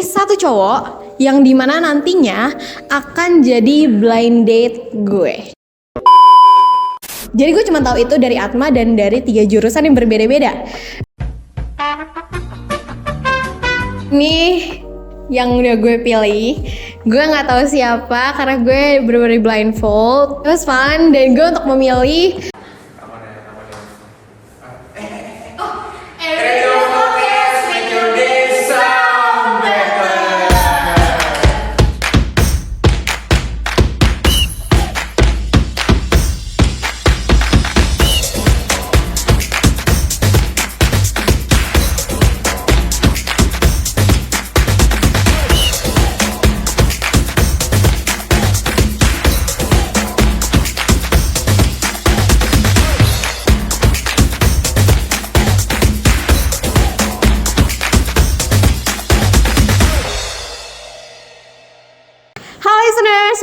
satu cowok yang dimana nantinya akan jadi blind date gue. Jadi gue cuma tahu itu dari Atma dan dari 3 jurusan yang berbeda-beda. Nih yang udah gue pilih, gue nggak tahu siapa karena gue bener-bener blindfold. It was fun dan gue untuk memilih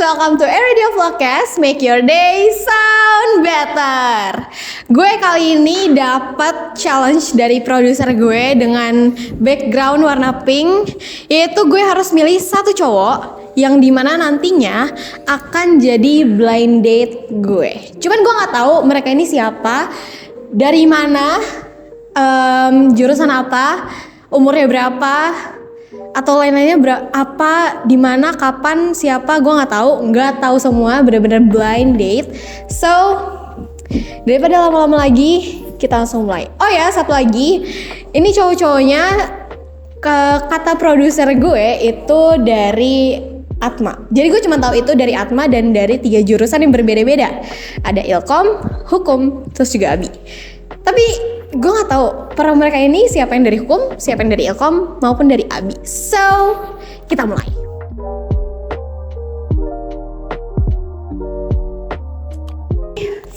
welcome to Eradio Vlogcast, make your day sound better. Gue kali ini dapat challenge dari produser gue dengan background warna pink, yaitu gue harus milih satu cowok yang dimana nantinya akan jadi blind date gue. Cuman gue nggak tahu mereka ini siapa, dari mana, jurusan apa, umurnya berapa, atau lain-lainnya apa, di mana, kapan, siapa, gue nggak tahu semua, bener-bener blind date. So daripada lama-lama lagi, kita langsung mulai. Oh ya, satu lagi, ini cowok-cowoknya kata produser gue itu dari Atma. Jadi gue cuma tahu itu dari Atma dan dari 3 jurusan yang berbeda-beda. Ada Ilkom, Hukum, terus juga Abi. Tapi gue nggak tahu para mereka ini siapa yang dari Hukum, siapa yang dari Ilkom maupun dari Abi. So kita mulai.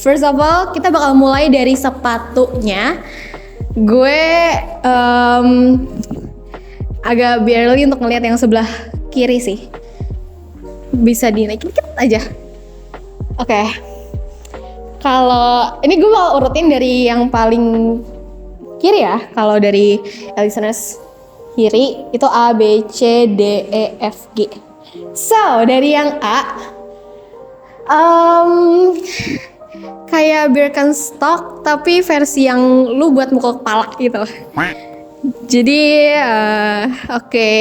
First of all, kita bakal mulai dari sepatunya. Gue agak barely untuk ngelihat yang sebelah kiri sih. Bisa dinaikin dikit aja. Oke. Kalau ini gue bakal urutin dari yang paling kiri ya. Kalau dari listeners kiri itu A, B, C, D, E, F, G. So dari yang A, kayak Birkenstock tapi versi yang lu buat mukul kepala gitu. Jadi oke.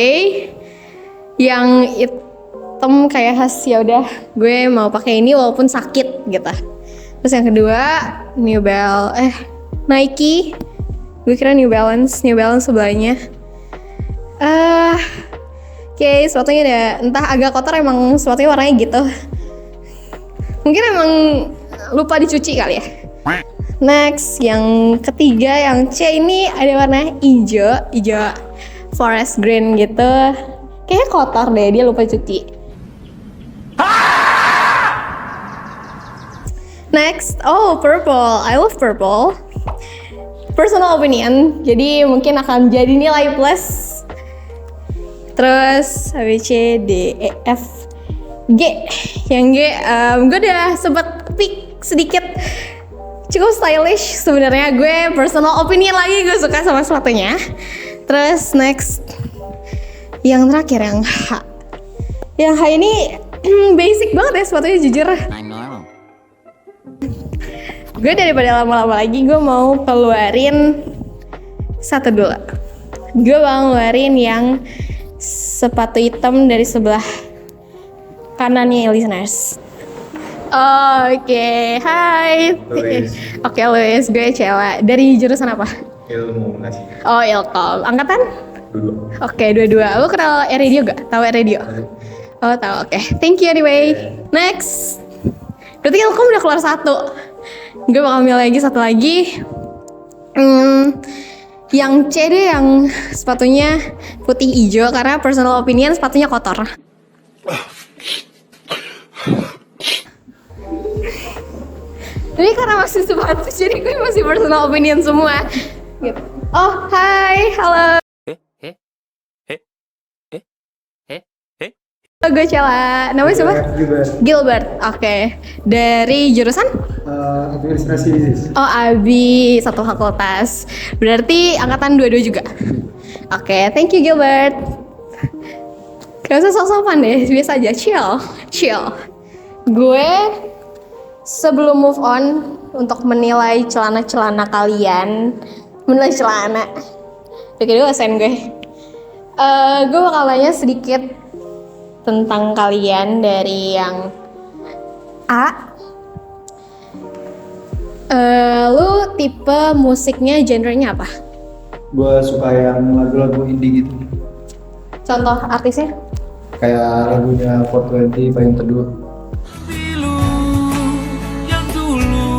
Yang hitam kayak khas, ya udah gue mau pakai ini walaupun sakit gitu. Terus yang kedua Nike. Gue kira New Balance sebelahnya. Oke, sepatunya ada entah agak kotor, emang sepatunya warnanya gitu. Mungkin emang lupa dicuci kali ya. Next, yang ketiga yang C ini ada warna hijau forest green gitu. Kayaknya kotor deh, dia lupa cuci. Next, purple. I love purple. Personal opinion, jadi mungkin akan jadi nilai plus. Terus A, B, C, D, E, F, G. Yang G, gue udah sempet pick sedikit. Cukup stylish sebenarnya. Gue personal opinion lagi, gue suka sama sepatunya. Terus next, yang terakhir yang H. Yang H ini basic banget ya sepatunya, jujur. Gue daripada lama-lama lagi, gue mau keluarin satu dulu. Gue mau ngeluarin yang sepatu hitam dari sebelah kanannya listeners. Oke, hai. Oke, Luis, gue Cela. Dari jurusan apa? Ilmu komunikasi. Oh, Ilkom. Angkatan? 22. Oke, 22. Lu kenal Eradio gak? Tahu Eradio? Oh, tahu. Oke. Thank you anyway. Next. Berarti Ilkom udah keluar satu. Gue bakal milih lagi satu lagi. Yang C deh, yang sepatunya putih hijau karena personal opinion sepatunya kotor. Jadi karena masih sepatu, jadi gue masih personal opinion semua. Gitu. Oh, hai, halo. Gue Cela. Namanya siapa? Gilbert. Oke. Dari jurusan? Administrasi bisnis. Oh, Abi, satu fakultas. Berarti angkatan 22 juga. Oke, thank you Gilbert. Gak usah sok-sokan deh, biasa aja, chill. Gue sebelum move on untuk menilai celana-celana kalian, menilai celana. Oke, dulu sen gue. Gue bakal nanya sedikit tentang kalian dari yang A. Lu tipe musiknya genrenya apa? Gue suka yang lagu-lagu indie gitu. Contoh artisnya? Kayak lagunya 420 Payung Teduh. Pilu yang dulu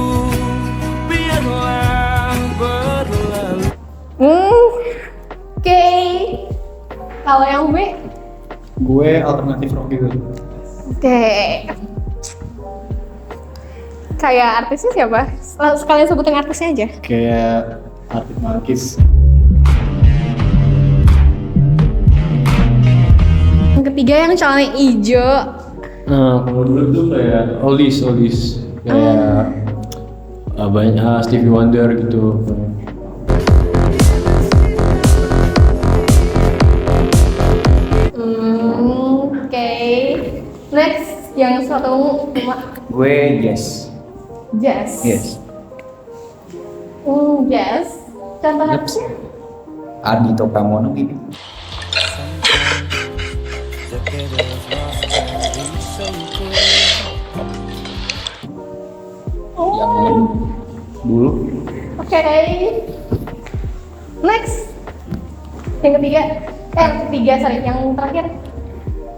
biarlah berlalu. Oke. Kalau yang B? Gue alternatif rock gitu. Oke. Kayak artisnya siapa? Sekalian sebutin artisnya aja. Kayak Arctic Monkeys. Yang ketiga yang celana hijau. Nah, kalau dulu tuh kayak oldies kayak banyak Stevie Wonder gitu. Oke. Next, yang satu Gue yes. jazz. Yes. Jazz. Contoh artisnya? Ardhito Pramono gitu. Yang dulu. Oke. Next. Yang ketiga. Yang terakhir.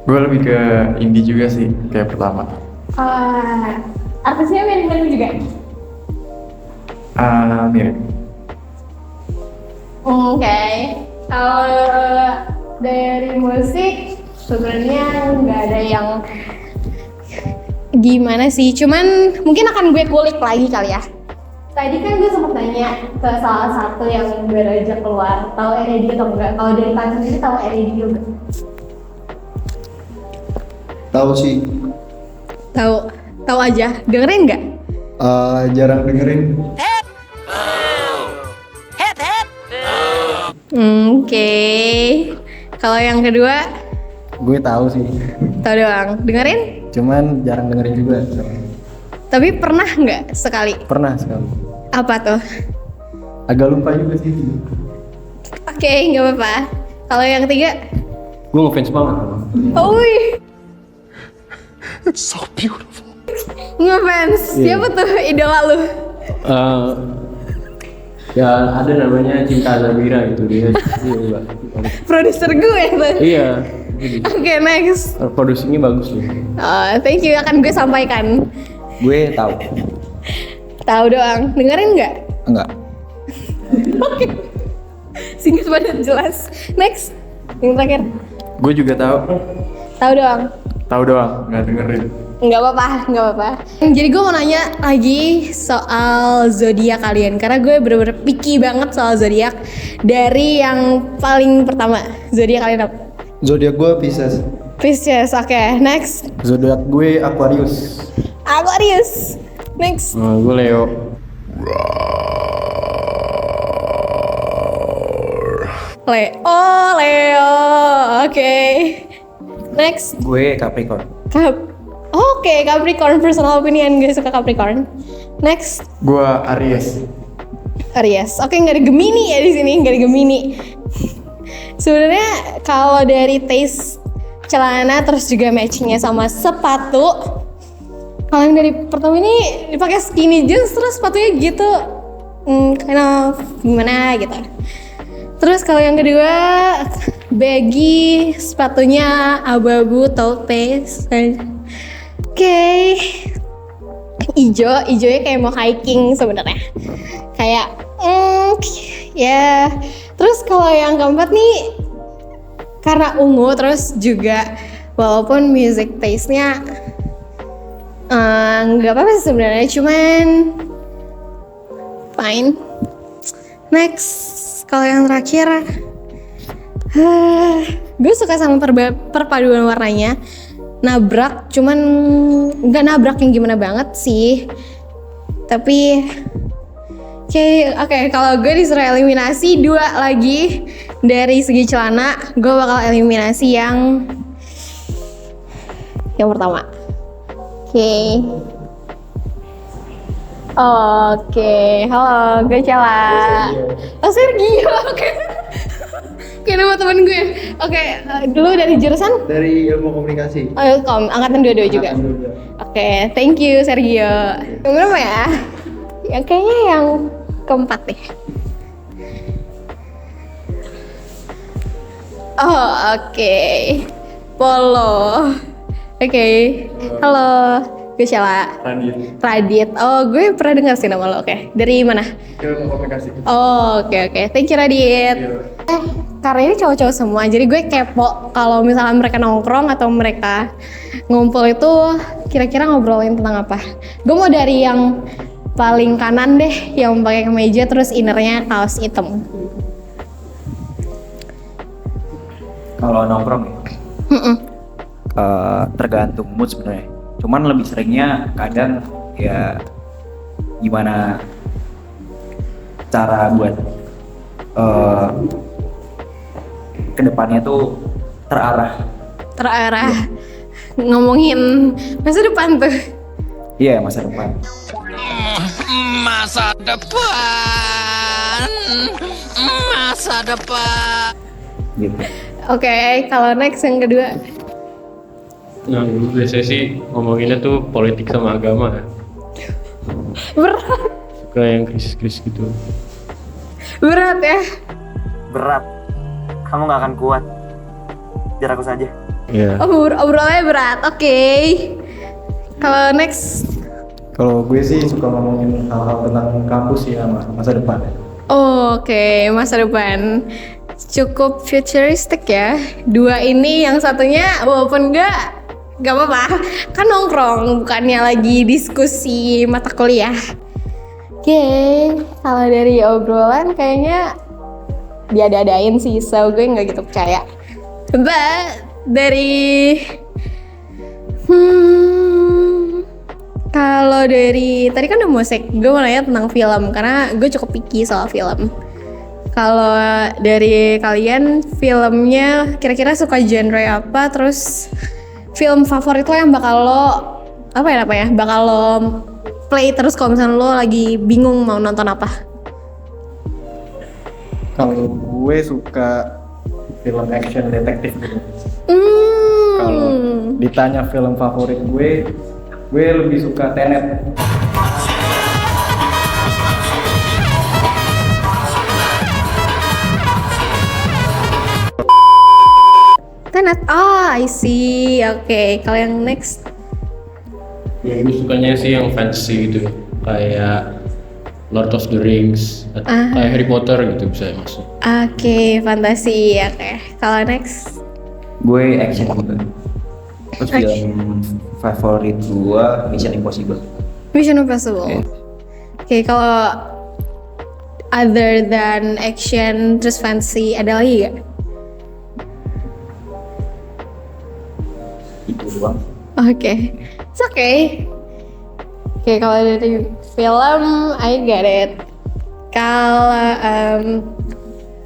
Gue lebih ke indie juga sih, kayak pertama. Artisnya mirip-mirip juga. Mirip. Oke. Kalau dari musik sebenarnya nggak ada yang gimana sih. Cuman mungkin akan gue kulik lagi kali ya. Tadi kan gue sempat nanya ke salah satu yang gue ajak keluar, tahu R.E.D atau enggak? Kalau dari kalian sendiri tahu R.E.D juga? Tahu sih. Tahu aja. Dengerin nggak? Jarang dengerin. Oke. Kalau yang kedua, Gue tahu sih. tahu doang. Dengerin? Cuman jarang dengerin juga. Tapi pernah nggak sekali? Pernah sekali. Apa tuh? Agak lupa juga sih. Oke, nggak apa-apa. Kalau yang ketiga, Gue ngefans banget. wih, It's so beautiful. ngefans. Siapa tuh idola lu? Ya ada namanya Cinta Zabira gitu dia. Iya, Produser gue tuh. iya. Oke, next. Produksinya bagus loh. Thank you, akan gue sampaikan. Gue tahu. Tahu doang. Dengerin nggak? Enggak. Oke. Singkat padat jelas. Next. Yang terakhir. Gue juga Tahu doang. nggak dengerin. Nggak apa-apa. Jadi gue mau nanya lagi soal zodiak kalian, karena gue bener-bener picky banget soal zodiak. Dari yang paling pertama, zodiak kalian apa? Zodiak gue Pisces. Pisces. Oke, next. Zodiak gue Aquarius. Aquarius. Next. Gue Leo. Leo. Oke. Next. Gue Capricorn. Oke, Capricorn, personal opinion, gue suka Capricorn. Next. Gue Aries. Aries. Oke, nggak ada Gemini ya di sini, nggak ada Gemini. Sebenarnya kalau dari taste celana terus juga matchingnya sama sepatu, kalau yang dari pertama ini dipakai skinny jeans terus sepatunya gitu, kind of gimana gitu. Terus kalau yang kedua baggy, sepatunya abu-abu tote. Oke. Ijonya kayak mau hiking sebenarnya. Kayak ya. Terus kalau yang keempat nih karena ungu, terus juga walaupun music taste-nya nggak apa-apa sih sebenarnya, cuman fine. Next, kalau yang terakhir, gue suka sama perpaduan warnanya. Nabrak, cuman nggak nabrak yang gimana banget sih. Tapi oke, kalau gue disuruh eliminasi 2 lagi dari segi celana, gue bakal eliminasi yang yang pertama. Oke. Oke, halo, gue Cela. Oh, Sergio, oke. Oke, nama temen gue. Oke, dulu dari jurusan? Dari ilmu komunikasi. Oh, angkatan 22 juga. Angkatan 22. Oke, thank you Sergio. Yang berapa ya? Ya, kayaknya yang keempat deh. Oh, oke. Polo. Oke. Halo, gue Sheila. Radit. Oh, gue pernah dengar sih nama lo. Oke. Dari mana? Ilmu komunikasi. Oh, oke. Thank you Radit. Karena ini cowok-cowok semua, jadi gue kepo kalau misalnya mereka nongkrong atau mereka ngumpul itu kira-kira ngobrolin tentang apa. Gue mau dari yang paling kanan deh, yang pakai kemeja terus innernya kaos hitam. Kalau nongkrong ya, tergantung mood sebenarnya. Cuman lebih seringnya kadang ya gimana cara buat kedepannya tuh terarah. Ngomongin masa depan tuh. Iya, masa depan. Masa depan. Masa depan. Gitu. Oke, kalau next yang kedua. Nah, biasanya sih ngomonginnya tuh politik sama agama ya. Berat. Suka yang krisis-krisis gitu. Berat ya. Berat. Kamu nggak akan kuat. Biar aku saja. Iya. Obrolannya berat. Oke. Kalau next. Kalau gue sih suka ngomongin hal-hal tentang kampus ya, masa depan. Oke, masa depan. Cukup futuristik ya. Dua ini, yang satunya walaupun gak apa-apa. Kan nongkrong, bukannya lagi diskusi mata kuliah. Oke, kalau dari obrolan kayaknya diada-adain sih, so gue nggak gitu percaya. But dari kalau dari tadi kan udah musik, gue mau nanya tentang film karena gue cukup picky soal film. Kalau dari kalian filmnya kira-kira suka genre apa? Terus film favorit lo yang bakal lo bakal lo play terus kalau misalnya lo lagi bingung mau nonton apa? Kalau gue suka film action detektif gitu. Kalau ditanya film favorit gue lebih suka Tenet. Tenet. I see. Oke, kalau yang next. Ya, gue sukanya sih yang fantasy gitu, kayak Lord of the Rings, kayak Harry Potter gitu bisa masuk. Oke, fantasi. Oke, kalau next. Gue action juga. Terus film favorit gue Mission Impossible. Mission Impossible. Oke, kalau other than action terus fantasy ada lagi gak? Itu doang. Oke, it's okay. Oke, kalau dari film, I get it. Kalau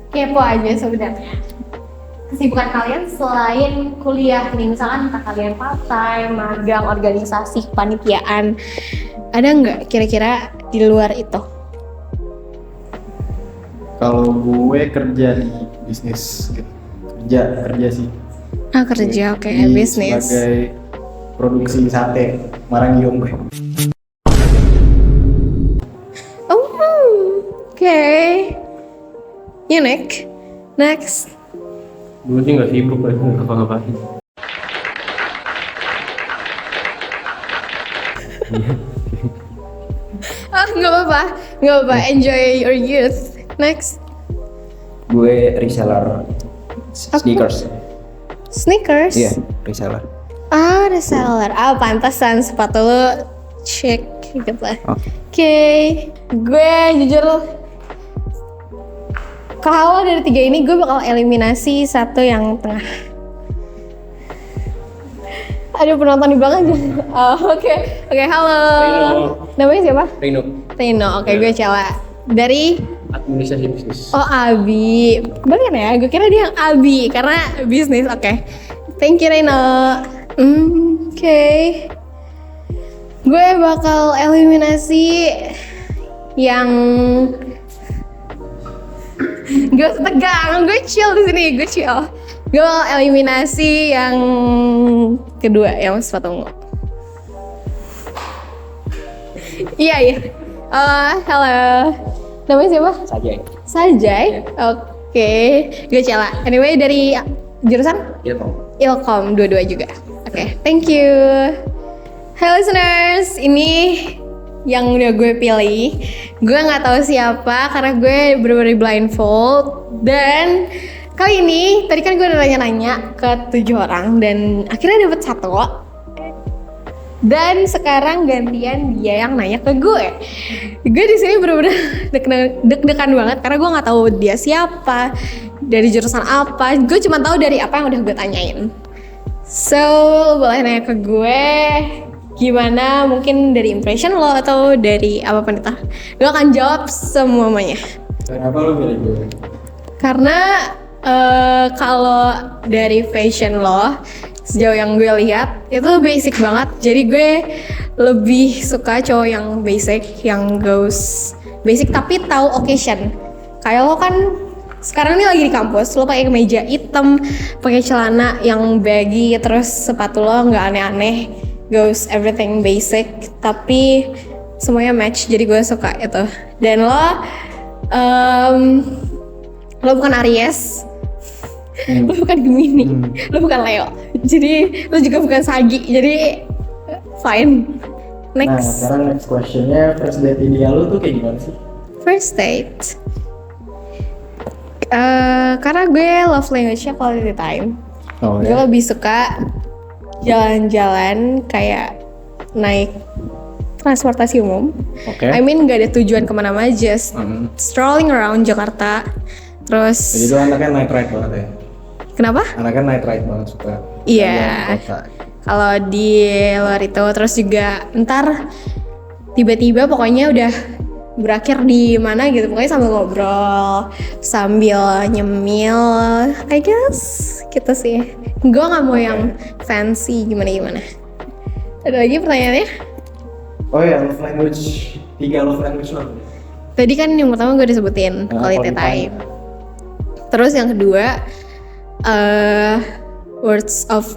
kepo aja sebenarnya. Kesibukan kalian selain kuliah nih, misalkan entah kalian part-time, magang, organisasi, kepanitiaan, ada nggak kira-kira di luar itu? Kalau gue kerja di bisnis, kerja sih. Kerja, oke, Di bisnis. Sebagai produksi sate Marangium gue. Oke. Unique. Next. Gue sih nggak sibuk lah, nggak ngapa-ngapain. Nggak apa-apa. Enjoy your youth. Next. Gue reseller sneakers. Sneakers. Iya, reseller. Reseller. Pantasan sepatu lo check gitu lah. Oke. Gue jujur kalau dari tiga ini gue bakal eliminasi satu yang tengah. Aduh, penonton di belakang aja. Oke, halo. Rino. Namanya siapa? Rino. Oke, gue Cela. Dari Administrasi bisnis. Abi. Kebalikan ya, gue kira dia yang Abi karena bisnis. Oke. Thank you Reno. Oke. Gue bakal eliminasi yang gue tegang, gue chill di sini, gue chill. Gue bakal eliminasi yang kedua, yang sepatu ungu. Iya. Halo. Namanya siapa? Sajay. Oke. Gue Cela. Anyway, dari jurusan? Ilkom, dua-dua juga. Oke, thank you. Hai listeners, ini yang udah gue pilih. Gue nggak tahu siapa karena gue bener-bener blindfold. Dan kali ini, tadi kan gue udah nanya-nanya ke 7 orang dan akhirnya dapet 1. Dan sekarang gantian dia yang nanya ke gue. Gue di sini bener-bener deg-degan banget karena gue nggak tahu dia siapa, dari jurusan apa. Gue cuma tahu dari apa yang udah gue tanyain. So, boleh nanya ke gue gimana, mungkin dari impression lo atau dari apapun itu. Gue akan jawab semuanya. Kenapa lo pilih gue? Karena kalau dari fashion lo, sejauh yang gue lihat itu basic banget. Jadi gue lebih suka cowok yang basic, yang goes basic tapi tahu occasion. Kayak lo kan sekarang ini lagi di kampus, lo pakai kemeja hitam, pakai celana yang baggy, terus sepatu lo nggak aneh-aneh, goes everything basic tapi semuanya match. Jadi gue suka itu. Dan lo bukan Aries, lo bukan Gemini, lo bukan Leo, jadi lo juga bukan Sagi, jadi fine. Nah, Next. sekarang next questionnya, first date ideal lo tuh kayak gimana sih? First date. Karena gue love language-nya quality time. Oh Gue lebih suka jalan-jalan kayak naik transportasi umum. Oke. I mean gak ada tujuan kemana-mana, just strolling around Jakarta. Terus Jadi lo anaknya night ride banget ya? kenapa? Anaknya night ride banget, suka Iya. jalan kota. Kalau di luar itu terus juga ntar tiba-tiba pokoknya udah berakhir di mana gitu, pokoknya sambil ngobrol, sambil nyemil, I guess gitu sih. Gue nggak mau yang fancy gimana. Ada lagi pertanyaannya? Oh ya, love language, 3 love language lo. Tadi kan yang pertama gue disebutin quality time. Terus yang kedua words of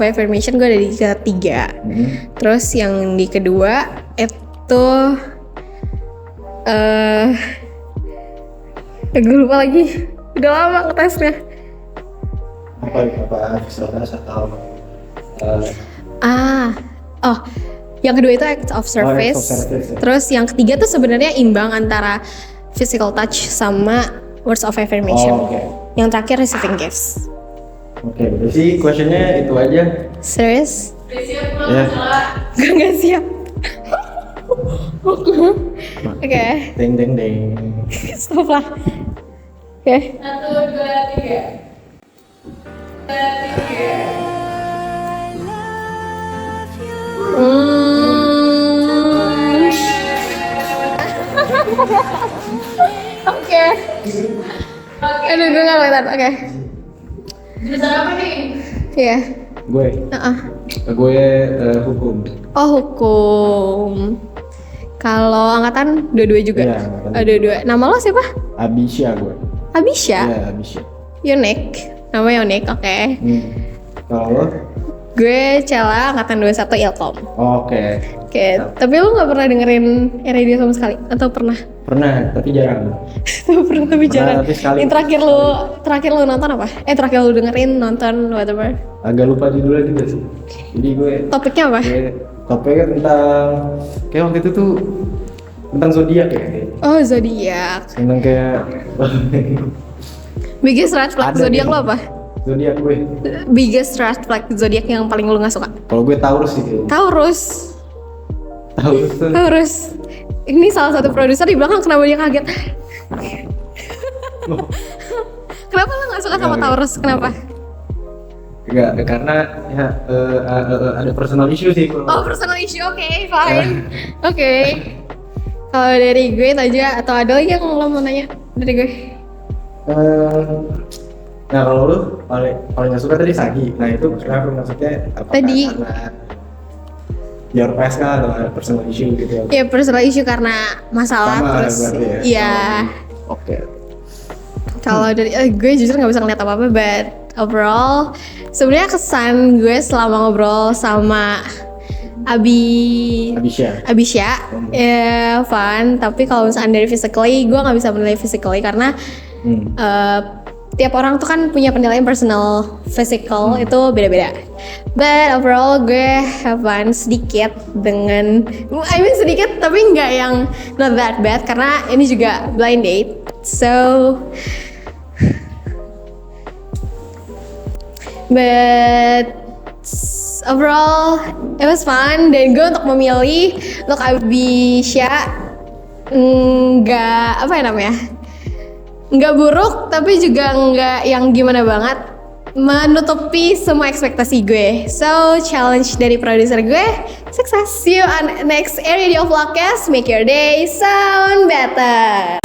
affirmation gue ada di ketiga. Terus yang di kedua itu gue lupa lagi. Udah lama ngetesnya. Apa visualitas atau Yang kedua itu act of service. act of service, ya. Terus yang ketiga tuh sebenarnya imbang antara physical touch sama words of affirmation. Oh, oke. Yang terakhir receiving gifts. Oke, berarti questionnya itu aja. Serius? Ya. Gue nggak siap. Oke. Deng deng deng. Stop lah. Oke. 1, 2, 3. Oke. Aduh, gue gak kelihatan. Oke. Jurusan apa nih? Iya. Gue hukum. Oh, hukum. Kalau angkatan dua-dua juga? Iya, angkatan Dua-dua. Nama lo siapa? Abisya gue. Abisya? Iya, Abisya. Unik. Namanya unik, oke. Kalau lo? Gue Cela, angkatan 21 Ilkom. Oke. Oke, tapi lu gak pernah dengerin radio sama sekali? Atau pernah? Pernah, tapi jarang. Pernah tapi jarang. tapi sekali. Yang terakhir lu nonton apa? Terakhir lu dengerin, nonton, whatever. Agak lupa judulnya juga sih. Jadi gue Topiknya apa? topiknya tentang kayak waktu itu tuh tentang zodiak ya. Oh, zodiak. Tentang kayak Biggest red flag Ada zodiak nih. lo apa? zodiak gue. Biggest red flag zodiak yang paling lu gak suka? Kalau gue Taurus sih kayaknya. Taurus. Taurus tuh. Taurus. Ini salah satu produser di belakang, kenapa dia kaget? Kenapa lo gak suka sama Taurus? Kenapa? Enggak, karena ya ada personal issue sih. Oh, personal issue, oke, fine. Oke. Kalau dari gue itu aja, atau ada lagi yang lo mau nanya dari gue? Nah kalau lu paling nggak suka tadi Sagi. Nah itu kenapa maksudnya? Apakah Tadi. karena your past kah atau ada personal issue gitu ya? Ya personal issue karena masalah Sama terus. berarti ya? Iya. Oke. Kalau dari gue jujur nggak bisa ngeliat apa-apa, but overall sebenarnya kesan gue selama ngobrol sama Abisya ya fun. Tapi kalau misalkan dari physically, gue nggak bisa menilai physically karena tiap orang tuh kan punya penilaian personal physical itu beda-beda. But overall gue have fun sedikit dengan, sedikit tapi nggak yang not that bad karena ini juga blind date. So but overall it was fun, dan gue untuk memilih look Abisya nggak buruk tapi juga nggak yang gimana banget, menutupi semua ekspektasi gue. So challenge dari produser gue sukses. See you on next area of Vlogcast. Make your day sound better.